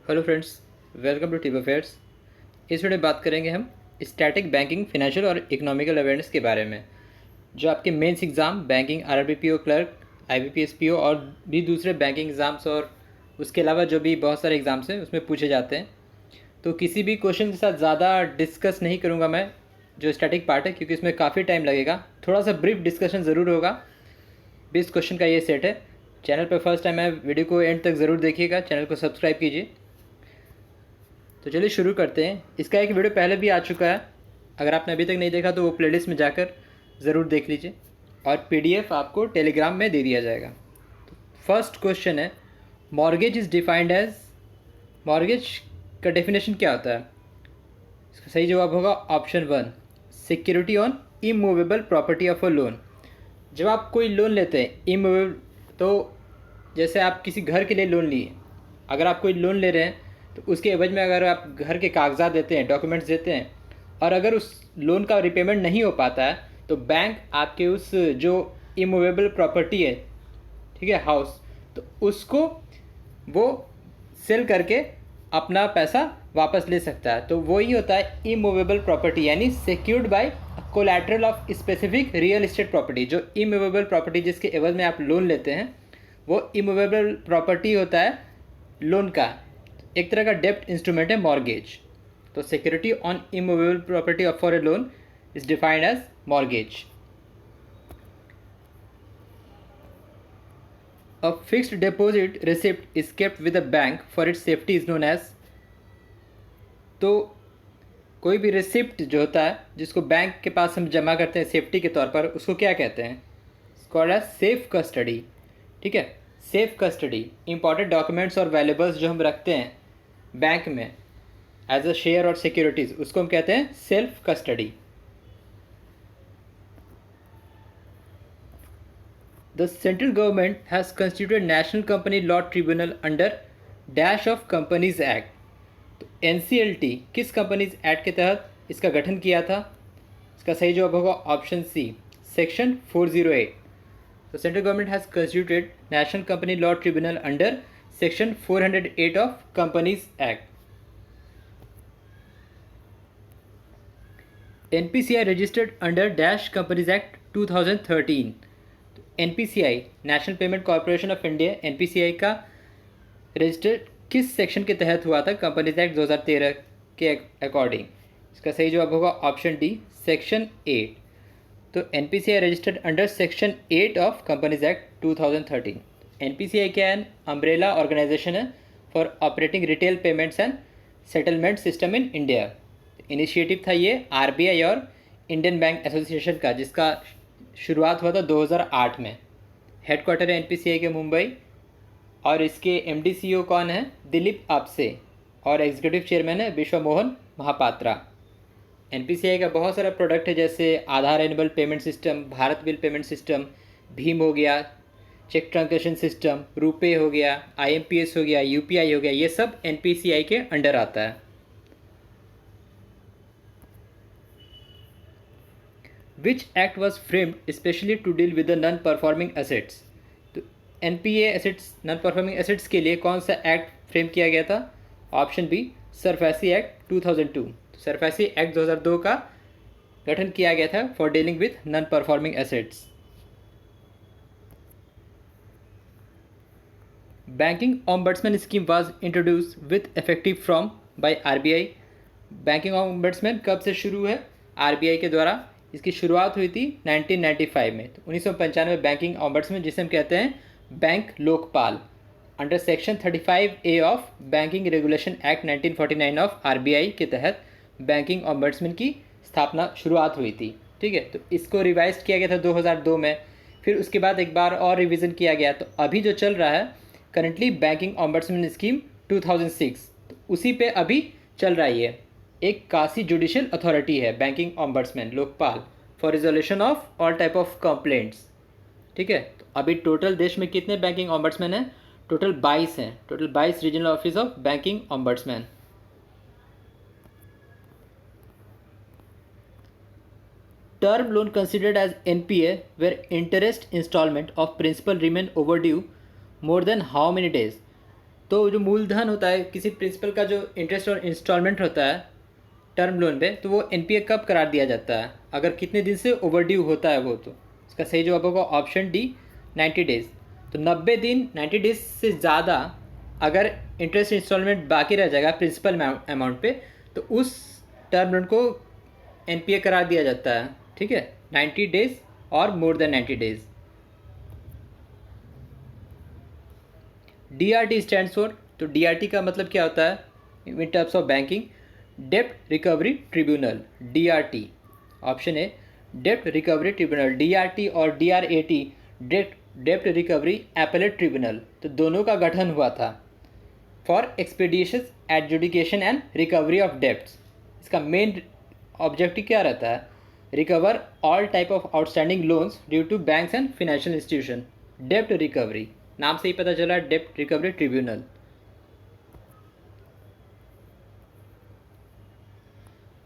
Hello friends, welcome to tip affairs. इस वीडियो में बात करेंगे हम स्टैटिक बैंकिंग, फाइनेंशियल और इकोनॉमिकल अवेयरनेस के बारे में। जो आपके mains exam banking, RRB clerk, IBPS PO और भी दूसरे बैंकिंग एग्ज़ाम्स और उसके अलावा जो भी बहुत सारे एग्ज़ाम्स हैं उसमें पूछे जाते हैं। तो किसी भी क्वेश्चन के साथ ज़्यादा डिस्कस नहीं करूँगा मैं जो स्टैटिक पार्ट है, क्योंकि इसमें काफ़ी टाइम लगेगा। थोड़ा सा ब्रीफ डिस्कशन ज़रूर होगा। 20 क्वेश्चन का ये सेट है। चैनल पर फर्स्ट टाइम है, वीडियो को एंड तक ज़रूर देखिएगा, चैनल को सब्सक्राइब कीजिए। तो चलिए शुरू करते हैं। इसका एक वीडियो पहले भी आ चुका है, अगर आपने अभी तक नहीं देखा तो वो प्लेलिस्ट में जाकर ज़रूर देख लीजिए, और पीडीएफ आपको टेलीग्राम में दे दिया जाएगा। तो फर्स्ट क्वेश्चन है, mortgage is defined as. Mortgage का डेफिनेशन क्या होता है? इसका सही जवाब होगा option 1, security on immovable property of a loan. जब आप कोई लोन लेते हैं इमूवेबल, तो जैसे आप किसी घर के लिए लोन लिए, अगर आप कोई लोन ले रहे हैं तो उसके एवज में अगर आप घर के कागजात देते हैं, डॉक्यूमेंट्स देते हैं, और अगर उस लोन का रिपेमेंट नहीं हो पाता है तो बैंक आपके उस जो इमूवेबल प्रॉपर्टी है, ठीक है, हाउस, तो उसको वो सेल करके अपना पैसा वापस ले सकता है। तो वही होता है इमूवेबल प्रॉपर्टी, यानी secured by collateral of specific real estate property. जो इमूवेबल प्रॉपर्टी जिसके एवज में आप लोन लेते हैं वो इमूवेबल प्रॉपर्टी होता है लोन का, एक तरह का डेप्ट इंस्ट्रूमेंट है मॉर्गेज। तो security on immovable property of for a loan is defined as mortgage. A fixed deposit receipt is kept with the bank for its safety is known as। तो कोई भी रिसिप्ट जो होता है जिसको बैंक के पास हम जमा करते हैं सेफ्टी के तौर पर, उसको क्या कहते हैं? Called as safe custody. ठीक है, सेफ कस्टडी। इंपॉर्टेंट डॉक्यूमेंट्स और वैल्यूबल्स जो हम रखते हैं बैंक में एज अ शेयर और सिक्योरिटीज़, उसको हम कहते हैं self custody. The central government has constituted National Company Law Tribunal under dash of companies act. तो NCLT किस कंपनीज एक्ट के तहत इसका गठन किया था? इसका सही जवाब होगा ऑप्शन सी, सेक्शन 408। तो central government has constituted national company law tribunal under section 408 of companies act. NPCI registered under dash companies act 2013। NPCI national payment corporation of India, NPCI का रजिस्टर किस सेक्शन के तहत हुआ था कंपनीज एक्ट 2013 के according? इसका सही जवाब होगा ऑप्शन डी, सेक्शन 8। तो NPCI registered under section 8 of companies act 2013। NPCI क्या है? अम्ब्रेला ऑर्गेनाइजेशन है for operating retail payments and settlement system in India. Initiative था ये RBI और इंडियन बैंक एसोसिएशन का, जिसका शुरुआत हुआ था 2008 में। हेडक्वार्टर है NPCI के मुंबई, और इसके MD CEO कौन है? दिलीप आपसे, और एग्जीक्यूटिव चेयरमैन है विश्व मोहन महापात्रा। NPCI का बहुत सारा प्रोडक्ट है, जैसे Aadhaar enable payment system, Bharat bill payment system, भीम हो गया, चेक ट्रांजेक्शन सिस्टम, रुपे हो गया, IMPS हो गया, UPI हो गया, ये सब NPCI के अंडर आता है। Which act was framed specially to deal with the non performing assets? तो NPA assets, non performing assets के लिए कौन सा एक्ट फ्रेम किया गया था? Option B, SARFAESI act 2002। SARFAESI act 2002 का गठन किया गया था for dealing with non performing assets. Banking ombudsman scheme was introduce with effective from by RBI। Banking ombudsman कब से शुरू है? RBI के द्वारा इसकी शुरुआत हुई थी 1995 में। तो 1995 बैंकिंग ऑम्बड्समैन, जिसे हम कहते हैं bank Lokpal, under section 35A of banking regulation act 1949 of RBI के तहत बैंकिंग ऑम्बड्समैन की स्थापना शुरुआत हुई थी। ठीक है, तो इसको रिवाइज किया गया था 2002 में, फिर उसके बाद एक बार और रिवीजन किया गया। तो अभी जो चल रहा है करंटली बैंकिंग ऑम्बड्समैन स्कीम 2006, तो उसी पे अभी चल रहा है। एक काशी जुडिशियल अथॉरिटी है banking ombudsman Lokpal for resolution of all type of complaints. ठीक है, तो अभी टोटल देश में कितने बैंकिंग ऑम्बड्समैन हैं? टोटल 22 हैं। Total 22 regional office of banking ombudsman. Term loan considered as NPA where interest installment of principal remain overdue more than how many days? तो जो मूलधन होता है किसी प्रिंसिपल का, जो इंटरेस्ट और इंस्टॉलमेंट होता है टर्म लोन पे, तो वो एनपीए कब करार दिया जाता है? अगर कितने दिन से ओवरड्यू होता है वो। तो इसका सही जवाब होगा ऑप्शन डी, 90 डेज। तो 90 दिन, 90 डेज से ज़्यादा अगर इंटरेस्ट इंस्टॉलमेंट बाकी रह जाएगा प्रिंसिपल अमाउंट पे, तो उस टर्म लोन को एनपीए करार दिया जाता है। ठीक है, 90 डेज और more than 90 days. DRT stands for, तो डीआरटी का मतलब क्या होता है in terms of banking? Dept recovery tribunal, DRT. Option A dept recovery tribunal, DRT और डीआरएटी, डेप्ट रिकवरी एपेलेट ट्रिब्यूनल, तो दोनों का गठन हुआ था for expeditious adjudication and recovery of debts. इसका मेन ऑब्जेक्टिव क्या रहता है? Recover all type of outstanding loans due to banks and financial institution. Dept recovery, नाम से ही पता चला, डेप्ट recovery tribunal.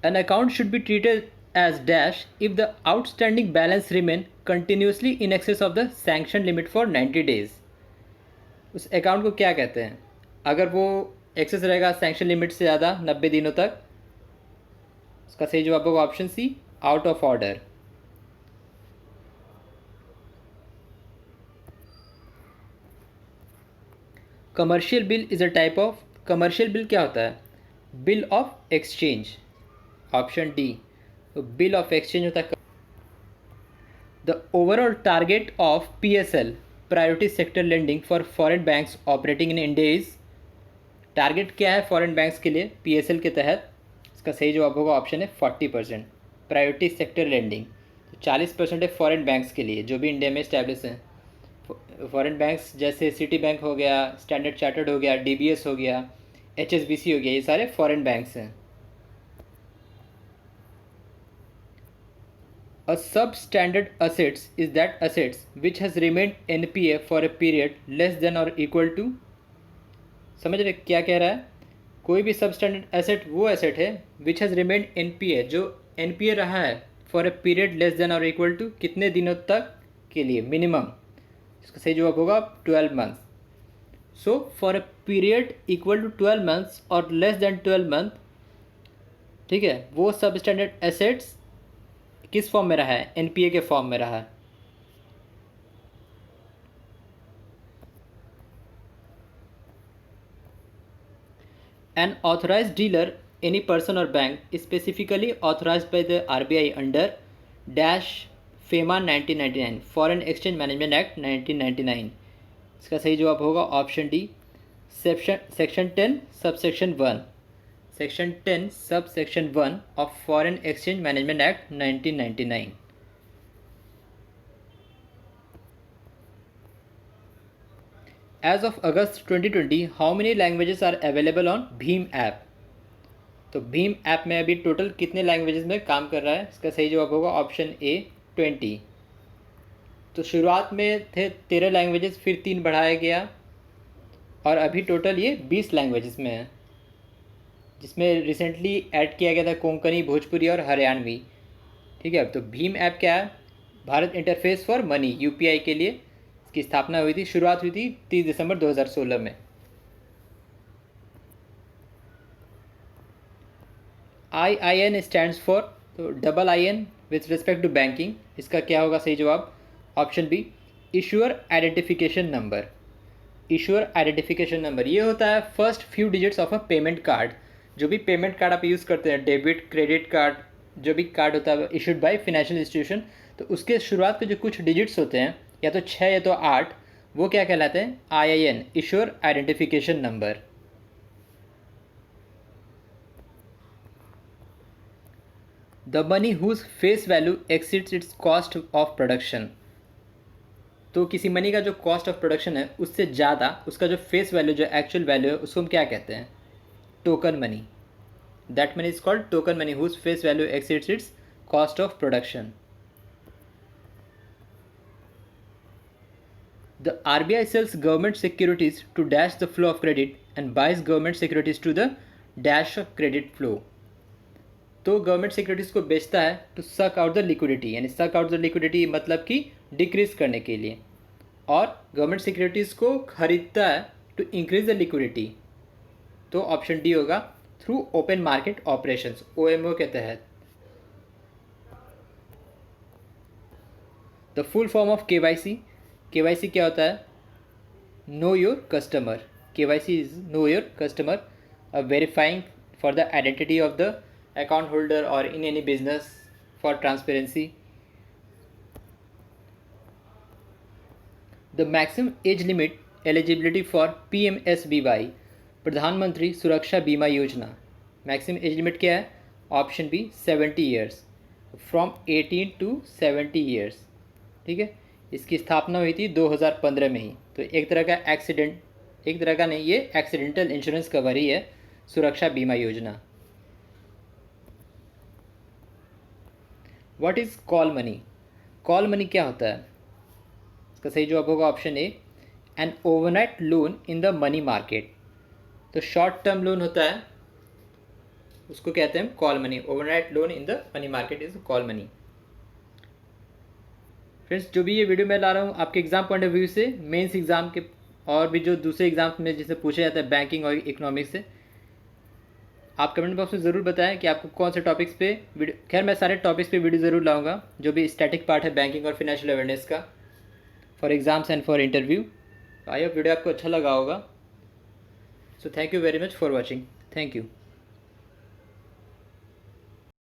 An account should be treated as dash if the outstanding balance remain continuously in excess of the sanction limit for 90 days। उस account को क्या कहते हैं अगर वो एक्सेस रहेगा सैंक्शन लिमिट से ज़्यादा 90 दिनों तक? उसका सही जवाब होगा option C, out of order. Commercial bill is a type of, commercial bill क्या होता है? Bill of exchange, option D. तो बिल ऑफ एक्सचेंज होता है। The overall target of PSL, priority sector lending for foreign banks operating in India is, target क्या है foreign banks के लिए पीएसएल के तहत? इसका सही जवाब होगा ऑप्शन है 40%, प्रायोरिटी सेक्टर लेंडिंग। तो 40% है फॉरेन बैंक्स के लिए जो भी इंडिया में इस्टेब्लिश हैं। फॉरेन बैंक्स जैसे सिटी बैंक हो गया, स्टैंडर्ड चार्टर्ड हो गया, डीबीएस हो गया, एचएसबीसी हो गया, ये सारे फॉरेन बैंक्स हैं। A substandard assets is that assets which has remained NPA for a period less than or equal to, समझ रहे क्या कह रहा है? कोई भी सबस्टैंडर्ड एसेट वो एसेट है विच हैज़ रिमेंड एनपीए, जो एनपीए रहा है for a period less than और इक्वल टू, कितने दिनों तक के लिए मिनिमम? इसका सही जवाब होगा 12 month. So for a period equal to 12 months और लेस देन 12 मंथ, ठीक है, वो सबस्टैंडर्ड एसेट्स किस फॉर्म में रहा है? एनपीए के फॉर्म में रहा है। An authorized dealer, any person or bank specifically authorized by the RBI under dash FEMA 1999, Foreign Exchange Management Act 1999। इसका सही जवाब होगा option D, section 10 subsection 1, section 10 subsection 1 of foreign exchange management act 1999। As of August 2020, how many languages are available on Bhim app? तो Bhim app में अभी total कितने languages में काम कर रहा है? इसका सही जवाब होगा ऑप्शन ए, 20। तो शुरुआत में थे 13 लैंग्वेजेस, फिर 3 बढ़ाया गया और अभी टोटल ये 20 लैंग्वेजेस में है, जिसमें रिसेंटली ऐड किया गया था कोंकणी, भोजपुरी और हरियाणवी। ठीक है, तो भीम ऐप क्या है? Bharat interface for money, UPI के लिए की स्थापना हुई थी, शुरुआत हुई थी 30 दिसंबर 2016 में। IIN स्टैंड्स फॉर, तो double IN with respect to banking, इसका क्या होगा सही जवाब? Option B, issuer identification number. Issuer identification number ये होता है first few digits of a payment card. जो भी पेमेंट कार्ड आप यूज़ करते हैं, डेबिट, क्रेडिट कार्ड, जो भी कार्ड होता है इशूड बाय फाइनेंशियल इंस्टीट्यूशन, तो उसके शुरुआत के जो कुछ डिजिट्स होते हैं, या तो 6 या तो 8, वो क्या कहलाते हैं? IIN, issuer identification number. The money whose face value exceeds its cost of production. तो किसी मनी का जो कॉस्ट ऑफ प्रोडक्शन है उससे ज़्यादा उसका जो फेस वैल्यू, जो एक्चुअल वैल्यू है, उसको हम क्या कहते हैं? Token money. That money is called token money whose face value exceeds its cost of production. The RBI sells government securities to dash the flow of credit and buys government securities to the dash of credit flow। तो government securities को बेचता है to suck out the liquidity, यानी suck out the liquidity मतलब कि decrease करने के लिए, और गवर्नमेंट सिक्योरिटीज़ को खरीदता है टू इंक्रीज द लिक्विडिटी, तो ऑप्शन डी होगा through open market operations, OMO के तहत। The full form of KYC, KYC क्या होता है? Know your customer, KYC is know your customer, verifying for the identity of the account holder or in any business for transparency. The maximum age limit eligibility for PMSBY, प्रधानमंत्री सुरक्षा बीमा योजना, maximum age limit क्या है? Option B 70 years, from 18 to 70 years. ठीक है, इसकी स्थापना हुई थी 2015 में ही। तो एक तरह का एक तरह का नहीं, ये एक्सीडेंटल इंश्योरेंस कवर ही है, सुरक्षा बीमा योजना। What is call money? Call money क्या होता है? इसका सही जवाब होगा option A, an overnight loan in the money market. तो शॉर्ट टर्म लोन होता है, उसको कहते हैं call money. Overnight loan in the money market is call money. Friends, जो भी ये वीडियो मैं ला रहा हूँ आपके एग्जाम पॉइंट ऑफ व्यू से, मेंस एग्जाम के और भी जो दूसरे एग्जाम्स में जिसे पूछा जाता है बैंकिंग और इकोनॉमिक्स से, आप कमेंट बॉक्स में ज़रूर बताएं कि आपको कौन से टॉपिक्स पे वीडियो। खैर, मैं सारे टॉपिक्स पे वीडियो ज़रूर लाऊंगा, जो भी स्टैटिक पार्ट है बैंकिंग और फिनेंशियल अवेयरनेस का, for exams and for interview. I hope video आपको अच्छा लगा होगा। So thank you very much for watching. Thank you.